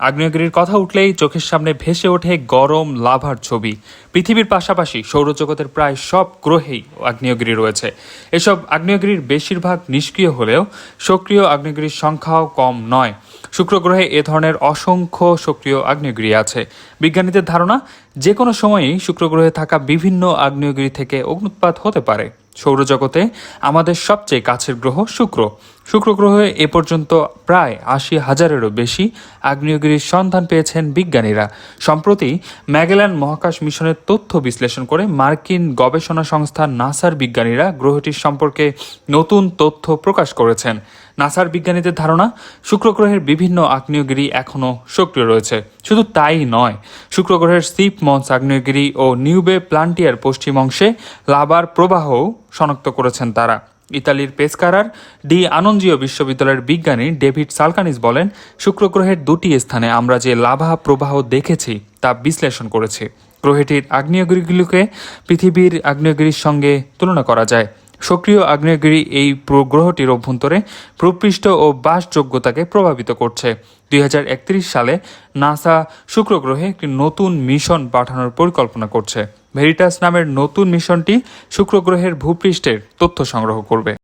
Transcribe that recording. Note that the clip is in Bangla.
আগ্নেয়গিরির কথা উঠলেই চোখের সামনে ভেসে ওঠে গরম লাভার ছবি। পৃথিবীর পাশাপাশি সৌরজগতের প্রায় সব গ্রহেই আগ্নেয়গিরি রয়েছে। এসব আগ্নেয়গিরির বেশিরভাগ নিষ্ক্রিয় হলেও সক্রিয় আগ্নেয়গিরির সংখ্যাও কম নয়। শুক্র গ্রহে এ ধরনের অসংখ্য সক্রিয় আগ্নেয়গিরি আছে। বিজ্ঞানীদের ধারণা, যে কোনো সময়ই শুক্র গ্রহে থাকা বিভিন্ন আগ্নেয়গিরি থেকে অগ্নুৎপাত হতে পারে। সৌরজগতে আমাদের সবচেয়ে কাছের গ্রহ শুক্র। শুক্র গ্রহে এ পর্যন্ত প্রায় ৮০,০০০-এরও বেশি আগ্নেয়গিরির সন্ধান পেয়েছেন বিজ্ঞানীরা। সম্প্রতি ম্যাগেলান মহাকাশ মিশনের তথ্য বিশ্লেষণ করে মার্কিন গবেষণা সংস্থা নাসার বিজ্ঞানীরা গ্রহটির সম্পর্কে নতুন তথ্য প্রকাশ করেছেন। নাসার বিজ্ঞানীদের ধারণা, শুক্র গ্রহের বিভিন্ন আগ্নেয়গিরি এখনও সক্রিয় রয়েছে। শুধু তাই নয়, শুক্র গ্রহের সিপ মন্স আগ্নেয়গিরি ও নিউবে প্লান্টিয়ার পশ্চিম অংশে লাভার প্রবাহও শনাক্ত করেছেন তারা। ইতালির পেসকারার ডি আনন্দিও বিশ্ববিদ্যালয়ের বিজ্ঞানী ডেভিড সালকানিস বলেন, শুক্র গ্রহের দুটি স্থানে আমরা যে লাভা প্রবাহ দেখেছি তা বিশ্লেষণ করেছি। গ্রহটির আগ্নেয়গিরিগুলোকে পৃথিবীর আগ্নেয়গিরির সঙ্গে তুলনা করা যায়। সক্রিয় আগ্নেয়গিরি এই গ্রহটির অভ্যন্তরে ভূপৃষ্ঠ ও বাসযোগ্যতাকে প্রভাবিত করছে। ২০৩১ সালে নাসা শুক্র গ্রহে একটি নতুন মিশন পাঠানোর পরিকল্পনা করছে। ভেরিটাস নামের নতুন মিশনটি শুক্র গ্রহের ভূপৃষ্ঠের তথ্য সংগ্রহ করবে।